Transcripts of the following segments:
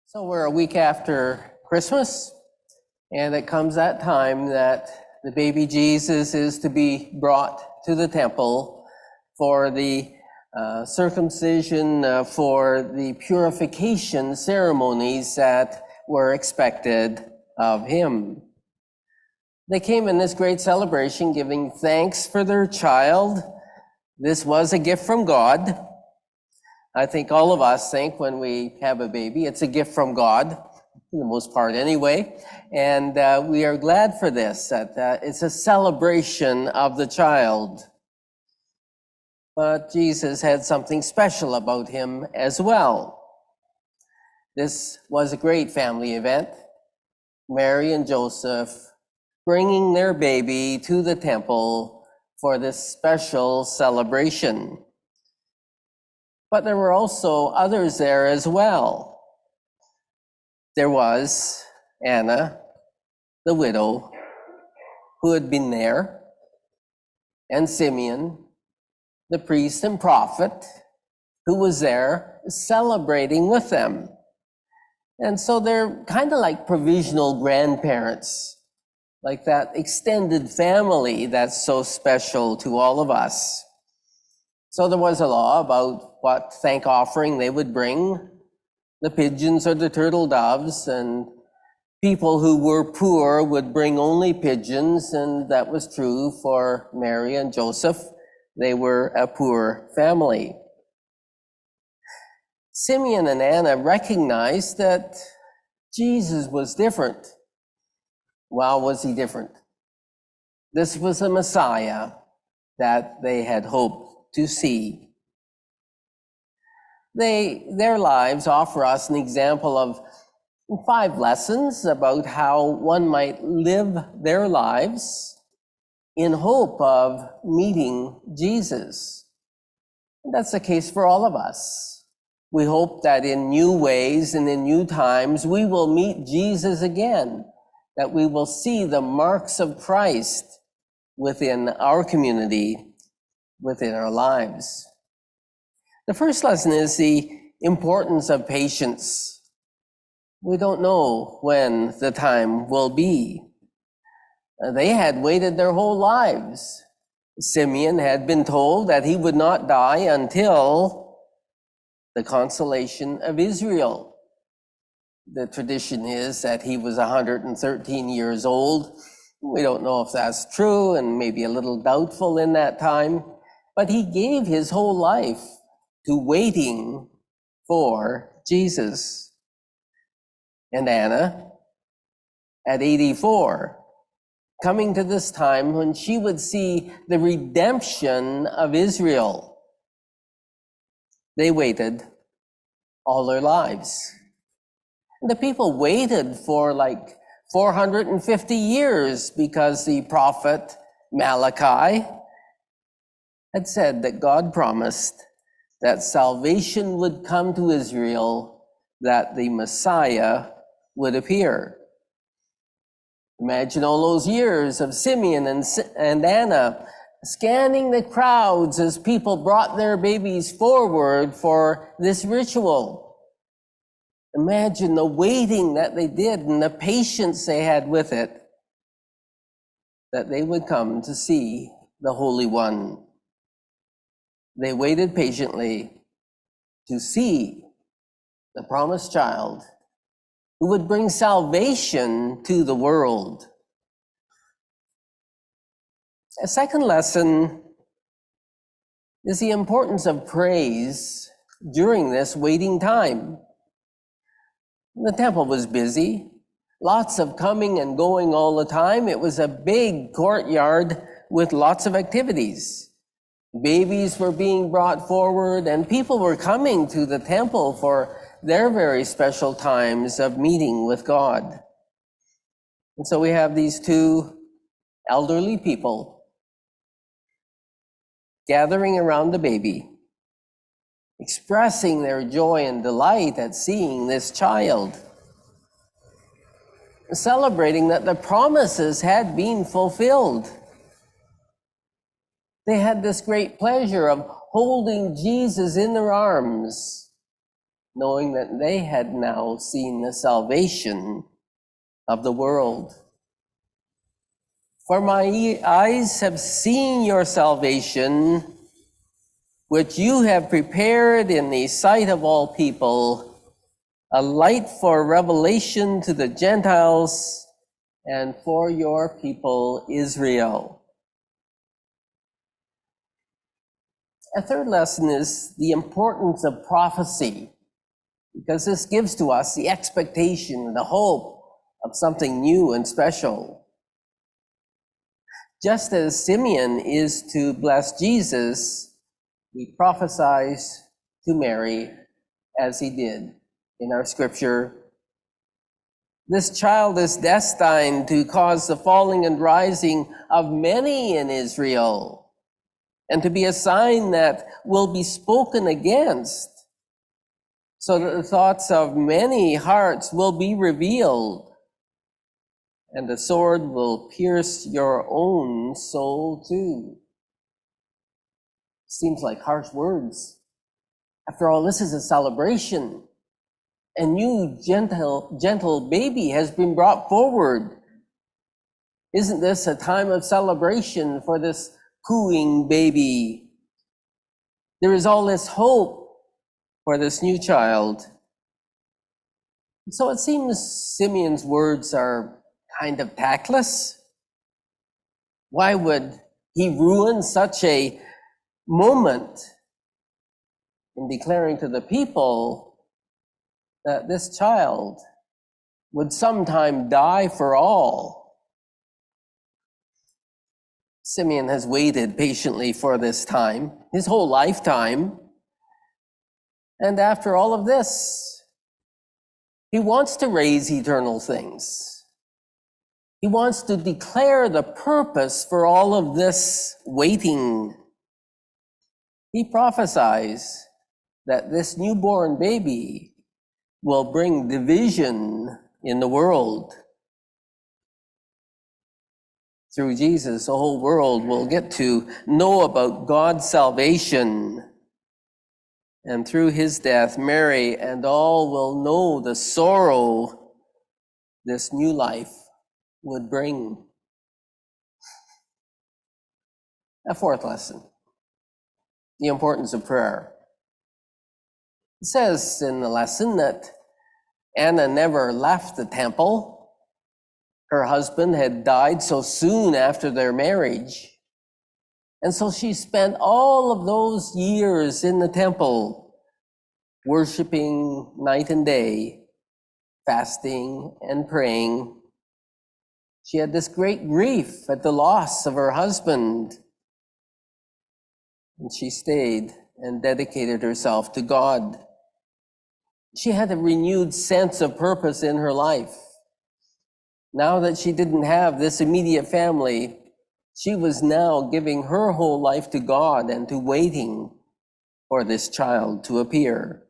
So we're a week after Christmas, and it comes that time that the baby Jesus is to be brought to the temple for the circumcision, for the purification ceremonies that were expected of him. They came in this great celebration, giving thanks for their child. This was a gift from God. I think all of us think when we have a baby, it's a gift from God, for the most part anyway. And we are glad for this, that it's a celebration of the child. But Jesus had something special about him as well. This was a great family event. Mary and Joseph bringing their baby to the temple for this special celebration. But there were also others there as well. There was Anna, the widow, who had been there, and Simeon, the priest and prophet, who was there celebrating with them. And so they're kind of like provisional grandparents, like that extended family that's so special to all of us. So there was a law about what thank offering they would bring, the pigeons or the turtle doves, and people who were poor would bring only pigeons, and that was true for Mary and Joseph. They were a poor family. Simeon and Anna recognized that Jesus was different. Well, was he different? This was the Messiah that they had hoped to see. Their lives offer us an example of 5 lessons about how one might live their lives in hope of meeting Jesus. And that's the case for all of us. We hope that in new ways and in new times, we will meet Jesus again, that we will see the marks of Christ within our community, within our lives. The first lesson is the importance of patience. We don't know when the time will be. They had waited their whole lives. Simeon had been told that he would not die until the consolation of Israel. The tradition is that he was 113 years old. We don't know if that's true, and maybe a little doubtful in that time. But he gave his whole life to waiting for Jesus. And Anna, at 84, coming to this time when she would see the redemption of Israel, they waited all their lives. And the people waited for like 450 years because the prophet Malachi had said that God promised that salvation would come to Israel, that the Messiah would appear. Imagine all those years of Simeon and Anna scanning the crowds as people brought their babies forward for this ritual. Imagine the waiting that they did and the patience they had with it, that they would come to see the Holy One. They waited patiently to see the promised child who would bring salvation to the world. A second lesson is the importance of praise during this waiting time. The temple was busy, lots of coming and going all the time. It was a big courtyard with lots of activities. Babies were being brought forward, and people were coming to the temple for their very special times of meeting with God. And so we have these 2 elderly people gathering around the baby, expressing their joy and delight at seeing this child, celebrating that the promises had been fulfilled. They had this great pleasure of holding Jesus in their arms knowing that they had now seen the salvation of the world. For my eyes have seen your salvation, which you have prepared in the sight of all people, a light for revelation to the Gentiles and for your people Israel. A third lesson is the importance of prophecy, because this gives to us the expectation, the hope of something new and special. Just as Simeon is to bless Jesus, he prophesies to Mary as he did in our scripture. This child is destined to cause the falling and rising of many in Israel, and to be a sign that will be spoken against, so that the thoughts of many hearts will be revealed, and the sword will pierce your own soul too. Seems like harsh words. After all, this is a celebration. A new gentle baby has been brought forward. Isn't this a time of celebration for this cooing baby? There is all this hope for this new child. So it seems Simeon's words are kind of tactless. Why would he ruin such a moment in declaring to the people that this child would sometime die for all? Simeon has waited patiently for this time, his whole lifetime. And after all of this, he wants to raise eternal things. He wants to declare the purpose for all of this waiting. He prophesies that this newborn baby will bring division in the world. Through Jesus, the whole world will get to know about God's salvation. And through his death, Mary and all will know the sorrow this new life would bring. A fourth lesson, the importance of prayer. It says in the lesson that Anna never left the temple. Her husband had died so soon after their marriage. And so she spent all of those years in the temple, worshiping night and day, fasting and praying. She had this great grief at the loss of her husband. And she stayed and dedicated herself to God. She had a renewed sense of purpose in her life. Now that she didn't have this immediate family, she was now giving her whole life to God and to waiting for this child to appear.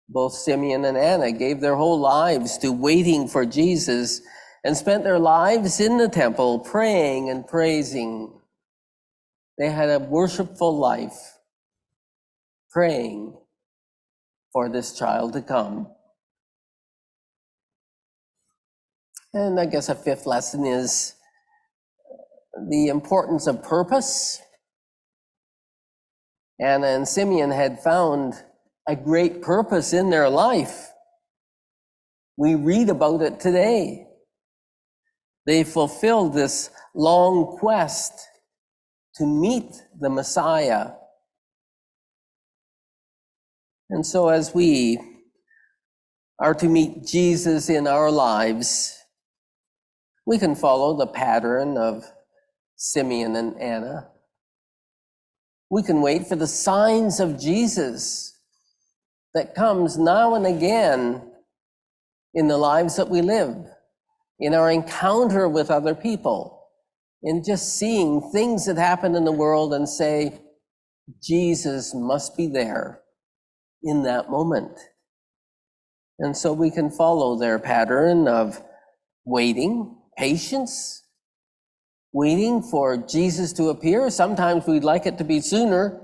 Both Simeon and Anna gave their whole lives to waiting for Jesus and spent their lives in the temple praying and praising. They had a worshipful life, praying for this child to come. And I guess a fifth lesson is the importance of purpose. Anna and Simeon had found a great purpose in their life. We read about it today. They fulfilled this long quest to meet the Messiah. And so as we are to meet Jesus in our lives, we can follow the pattern of Simeon and Anna. We can wait for the signs of Jesus that comes now and again in the lives that we live, in our encounter with other people, in just seeing things that happen in the world and say, Jesus must be there in that moment. And so we can follow their pattern of waiting, patience, waiting for Jesus to appear. Sometimes we'd like it to be sooner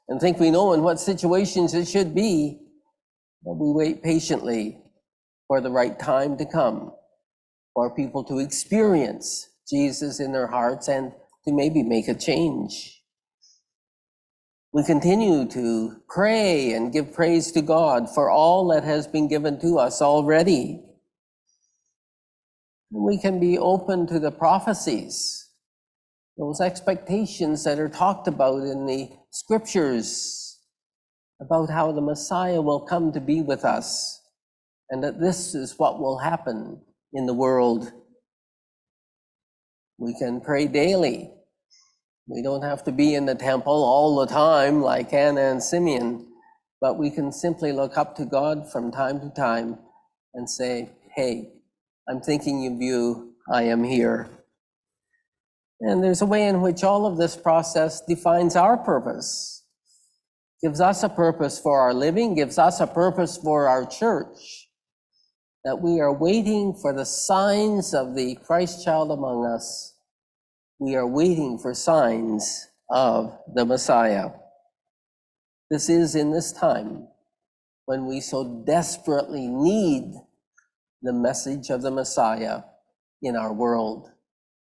and think we know in what situations it should be. But we wait patiently for the right time to come, for people to experience Jesus in their hearts and to maybe make a change. We continue to pray and give praise to God for all that has been given to us already. We can be open to the prophecies, those expectations that are talked about in the scriptures about how the Messiah will come to be with us and that this is what will happen in the world. We can pray daily. We don't have to be in the temple all the time like Anna and Simeon, but we can simply look up to God from time to time and say, hey, I'm thinking of you, I am here. And there's a way in which all of this process defines our purpose, gives us a purpose for our living, gives us a purpose for our church, that we are waiting for the signs of the Christ child among us. We are waiting for signs of the Messiah. This is in this time when we so desperately need the message of the Messiah in our world.